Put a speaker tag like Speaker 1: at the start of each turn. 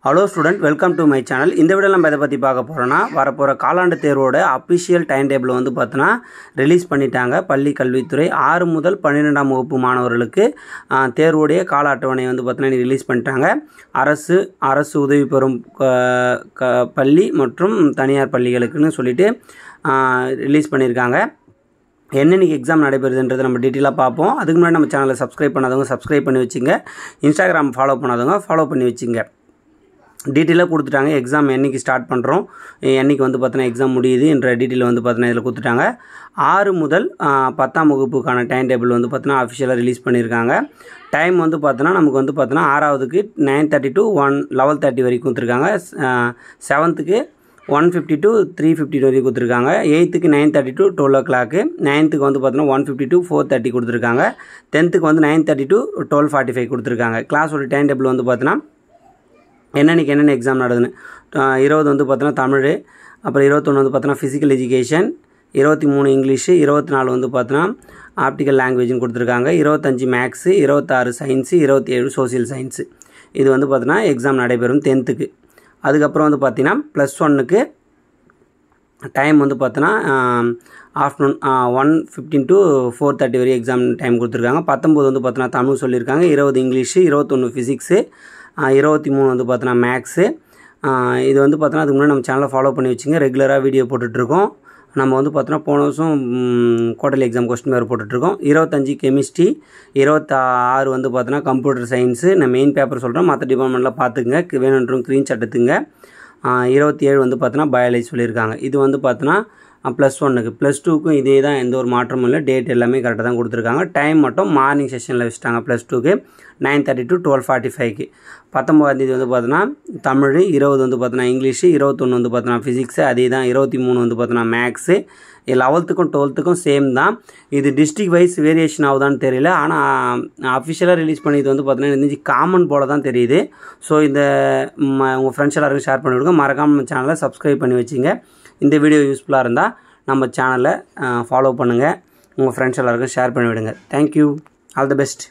Speaker 1: Hello student, welcome to my channel. இந்த வீடியோல நம்ம எதை பத்தி பார்க்க போறோம்னா வரப்போற காலாண்டு தேர்வோட அபிஷியல் டைம் டேபிள் வந்து பார்த்தனா ரிலீஸ் பண்ணிட்டாங்க. பள்ளி கல்வித்துறை 6 முதல் 12ஆம் வகுப்பு மாணவர்களுக்கு தேர்வோடைய கால அட்டவணை வந்து பார்த்தனா ரிலீஸ் பண்ணிட்டாங்க. அரசு உதவி பெறும் பள்ளி மற்றும் தனியார் பள்ளிகளுக்குன்னு சொல்லிட்டு ரிலீஸ் பண்ணிருக்காங்க. என்னென்னைக்கு எக்ஸாம் நடைபெறுதுன்றதை நம்ம டீட்டெயிலாக பார்ப்போம். அதுக்கு முன்னாடி நம்ம சேனலை சப்ஸ்கிரைப் பண்ணாதவங்க சப்ஸ்கிரைப் பண்ணி வச்சுங்க. இன்ஸ்டாகிராம் ஃபாலோ பண்ணாதவங்க ஃபாலோ பண்ணி வச்சுங்க. டீட்டெயிலாக கொடுத்துட்டாங்க. எக்ஸாம் என்றைக்கு ஸ்டார்ட் பண்ணுறோம், என்றைக்கு வந்து பார்த்தோன்னா எக்ஸாம் முடியுது என்ற டீட்டெயில் வந்து பார்த்தோன்னா இதில் கொடுத்துட்டாங்க. 6 முதல் 10ஆம் வகுப்புக்கான டைம் டேபிள் வந்து பார்த்தோன்னா அஃபிஷியலாக ரிலீஸ் பண்ணியிருக்காங்க. டைம் வந்து பார்த்தோன்னா நமக்கு வந்து பார்த்தோன்னா 6ஆவதுக்கு 9:30 to 11:30 வரைக்கும் கொடுத்துருக்காங்க. 7th 1:50 to 3:50 வரைக்கும் கொடுத்துருக்காங்க. 8th 9:30 to 12 o'clock. 9th வந்து பார்த்தோன்னா 1:50 to 4:30 கொடுத்துருக்காங்க. 10th வந்து 9:30 to 12:45 கொடுத்துருக்காங்க. கிளாஸோட டைம் டேபிள் வந்து பார்த்தோன்னா என்னென்னைக்கு என்னென்ன எக்ஸாம் நடக்குதுன்னு 20 வந்து பார்த்தோன்னா தமிழ், அப்புறம் 21 வந்து பார்த்தோன்னா ஃபிசிக்கல் எஜுகேஷன், 23 இங்கிலீஷு, 24 வந்து பார்த்தோன்னா ஆப்டிக்கல் லாங்குவேஜ்னு கொடுத்துருக்காங்க. 25 மேக்ஸு, 26 சயின்ஸு, 27 சோசியல் சயின்ஸு. இது வந்து பார்த்தோன்னா எக்ஸாம் நடைபெறும் 10th. அதுக்கப்புறம் வந்து பார்த்தீங்கன்னா +1க்கு டைம் வந்து பார்த்தோன்னா ஆஃப்டர்நூன் 1:15 to 4:30 வரை எக்ஸாம் டைம் கொடுத்துருக்காங்க. 19 வந்து பார்த்தோன்னா தமிழ் சொல்லியிருக்காங்க. 20 இங்கிலீஷு, 21 ஃபிசிக்ஸு, 23 வந்து பார்த்தோன்னா மேக்ஸு. இது வந்து பார்த்தோன்னா அதுக்கு முன்னாடி நம்ம சேனலை ஃபாலோ பண்ணி வச்சுங்க. ரெகுலராக வீடியோ போட்டுட்ருக்கோம். நம்ம வந்து பார்த்தோன்னா போன வருஷம் குவார்டர்லி எக்ஸாம் கொஸ்டின் வேறு போட்டுட்ருக்கோம். 25 கெமிஸ்ட்ரி, 26 வந்து பார்த்தோன்னா கம்ப்யூட்டர் சயின்ஸு. நான் மெயின் பேப்பர் சொல்கிறேன், மற்ற டிபார்ட்மெண்ட்டில் பார்த்துக்குங்க, வேணுன்றவங்க ஸ்க்ரீன்ஷாட் எடுத்துங்க. 27 வந்து பார்த்தோன்னா பயாலஜி சொல்லியிருக்காங்க. இது வந்து பார்த்தோன்னா +1க்கு. +2க்கும் இதே தான், எந்த ஒரு மாற்றமும் இல்லை. டேட் எல்லாமே கரெக்டாக தான் கொடுத்துருக்காங்க. டைம் மட்டும் மார்னிங் செஷனில் வச்சுட்டாங்க. +2க்கு 9:30 to 12:45. 19 வந்து பார்த்தோன்னா தமிழ், 20 வந்து பார்த்தோன்னா இங்கிலீஷு, 21 வந்து பார்த்தோன்னா ஃபிசிக்ஸு, அதே தான். 23 வந்து பார்த்தோன்னா மேக்ஸு. 11th 12th சேம் தான். இது டிஸ்ட்ரிக் வைஸ் வேரியேஷன் ஆகுதான்னு தெரியல. ஆனால் அஃபிஷியலாக ரிலீஸ் பண்ணிது வந்து பார்த்தோன்னா இருந்துச்சு காமன் போல தான் தெரியுது. ஸோ இந்த உங்கள் ஃப்ரெண்ட்ஸ் எல்லாருக்கும் ஷேர் பண்ணி விடுங்க. மறக்காமல் நம்ம சேனலை சப்ஸ்கிரைப் பண்ணி வச்சுங்க. இந்த வீடியோ யூஸ்ஃபுல்லாக இருந்தால் நம்ம சேனலை ஃபாலோ பண்ணுங்கள். உங்கள் ஃப்ரெண்ட்ஸ் எல்லாருக்கும் ஷேர் பண்ணி விடுங்க. தேங்க்யூ. All the best.